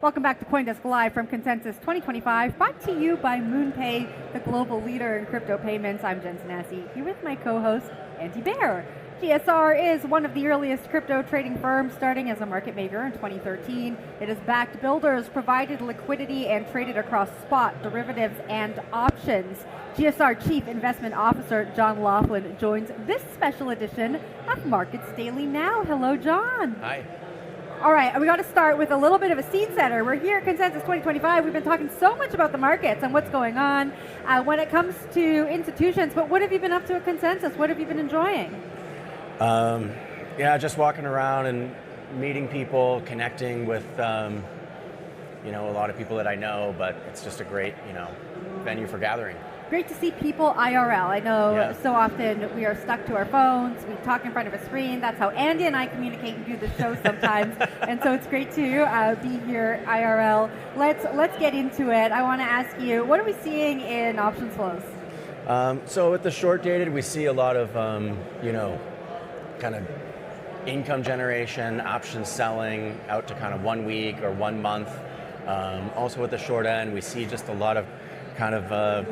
Welcome back to CoinDesk Live from Consensus 2025, brought to you by MoonPay, the global leader in crypto payments. I'm Jen Sanasi, here with my co-host, Andy Bear. GSR is one of the earliest crypto trading firms, starting as a market maker in 2013. It has backed builders, provided liquidity, and traded across spot, derivatives, and options. GSR Chief Investment Officer John Loflin joins this special edition of Markets Daily Now. Hello, John. Hi. All right, we got to start with a little bit of a scene setter. We're here at Consensus 2025. We've been talking so much about the markets and what's going on when it comes to institutions, but what have you been up to at Consensus? What have you been enjoying? Just walking around and meeting people, connecting with, a lot of people that I know, but it's just a great, venue for gathering. Great to see people IRL. I know so often we are stuck to our phones, we talk in front of a screen. That's how Andy and I communicate and do the show sometimes. And so it's great to be here IRL. Let's get into it. I want to ask you, what are we seeing in options flows? So with the short dated, we see a lot of, kind of income generation, option selling out to kind of 1 week or 1 month. Also with the short end, we see just a lot of kind of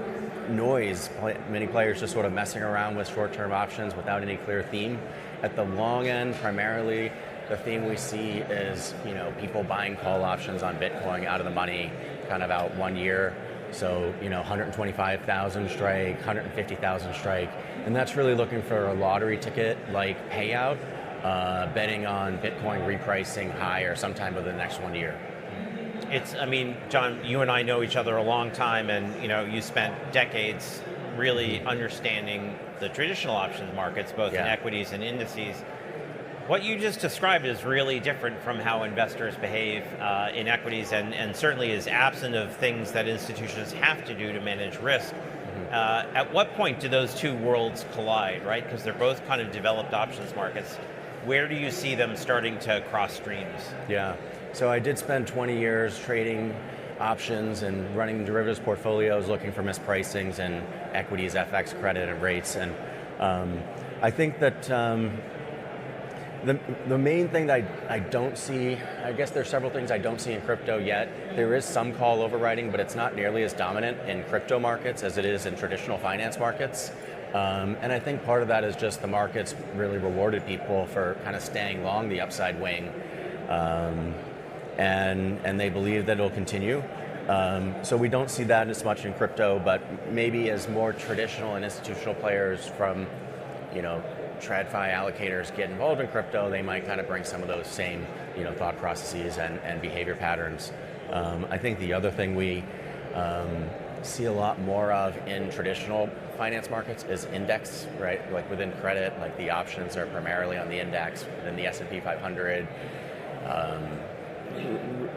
noise, many players just sort of messing around with short-term options without any clear theme. At the long end, primarily, the theme we see is, people buying call options on Bitcoin out of the money, kind of out 1 year. So, 125,000 strike, 150,000 strike, and that's really looking for a lottery ticket like payout, betting on Bitcoin repricing higher sometime over the next 1 year. John, you and I know each other a long time, and you spent decades really understanding the traditional options markets, both in equities and indices. What you just described is really different from how investors behave in equities, and certainly is absent of things that institutions have to do to manage risk. At what point do those two worlds collide, right? Because they're both kind of developed options markets. Where do you see them starting to cross streams? Yeah. So I did spend 20 years trading options and running derivatives portfolios, looking for mispricings in equities, FX, credit, and rates. And I think that the main thing that I don't see, I guess there's several things I don't see in crypto yet. There is some call overwriting, but it's not nearly as dominant in crypto markets as it is in traditional finance markets. And I think part of that is just the markets really rewarded people for kind of staying long the upside wing. And they believe that it'll continue. So we don't see that as much in crypto, but maybe as more traditional and institutional players from, TradFi allocators get involved in crypto, they might kind of bring some of those same, thought processes and behavior patterns. I think the other thing we see a lot more of in traditional finance markets is index, right? Like within credit, like the options are primarily on the index, within the S&P 500.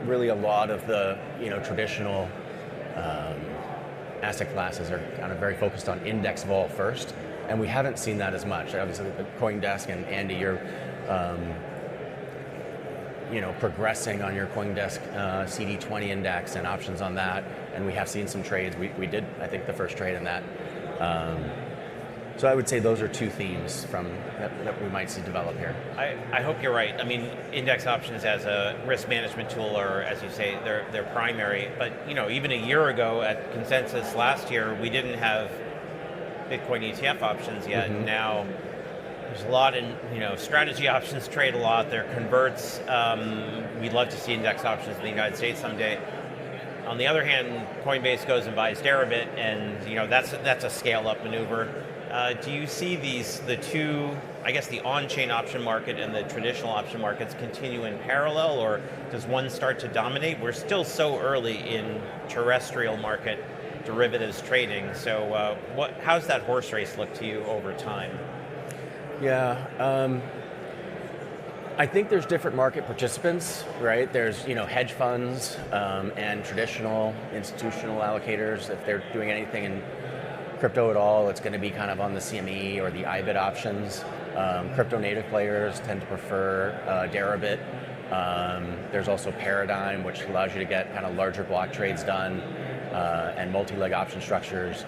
Really a lot of the traditional asset classes are kind of very focused on index vol first, and we haven't seen that as much. Obviously, the CoinDesk and Andy, you're progressing on your CoinDesk CD20 index and options on that, and we have seen some trades. We did, I think, the first trade in that. So I would say those are two themes that we might see develop here. I hope you're right. I mean, index options as a risk management tool are, as you say, they're primary. But even a year ago at Consensus last year, we didn't have Bitcoin ETF options yet. And now there's a lot in strategy options trade a lot. They're converts. We'd love to see index options in the United States someday. On the other hand, Coinbase goes and buys Deribit, and that's a scale-up maneuver. Do you see the two, I guess the on-chain option market and the traditional option markets continue in parallel, or does one start to dominate? We're still so early in terrestrial market derivatives trading, so how's that horse race look to you over time? Yeah, I think there's different market participants, right? There's hedge funds and traditional institutional allocators. If they're doing anything in crypto at all, it's going to be kind of on the CME or the IBIT options. Crypto native players tend to prefer Deribit. There's also Paradigm, which allows you to get kind of larger block trades done and multi-leg option structures.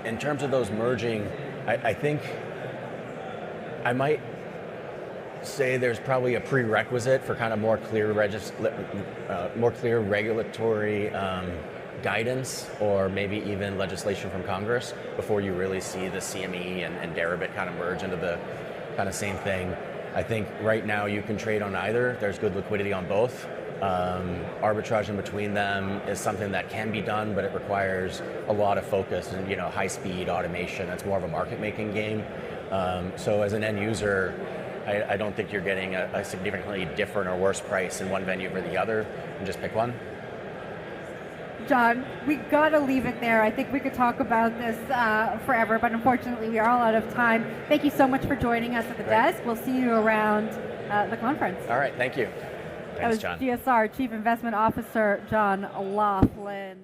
In terms of those merging, I think I might say there's probably a prerequisite for kind of more clear regulatory guidance, or maybe even legislation from Congress before you really see the CME and Deribit kind of merge into the kind of same thing. I think right now you can trade on either. There's good liquidity on both. Arbitrage in between them is something that can be done, but it requires a lot of focus and high speed automation. It's more of a market making game. So as an end user, I don't think you're getting a significantly different or worse price in one venue or the other, and just pick one. John, we got to leave it there. I think we could talk about this forever, but unfortunately we are all out of time. Thank you so much for joining us at the desk. We'll see you around the conference. All right, thank you. That was John. GSR Chief Investment Officer John Loflin.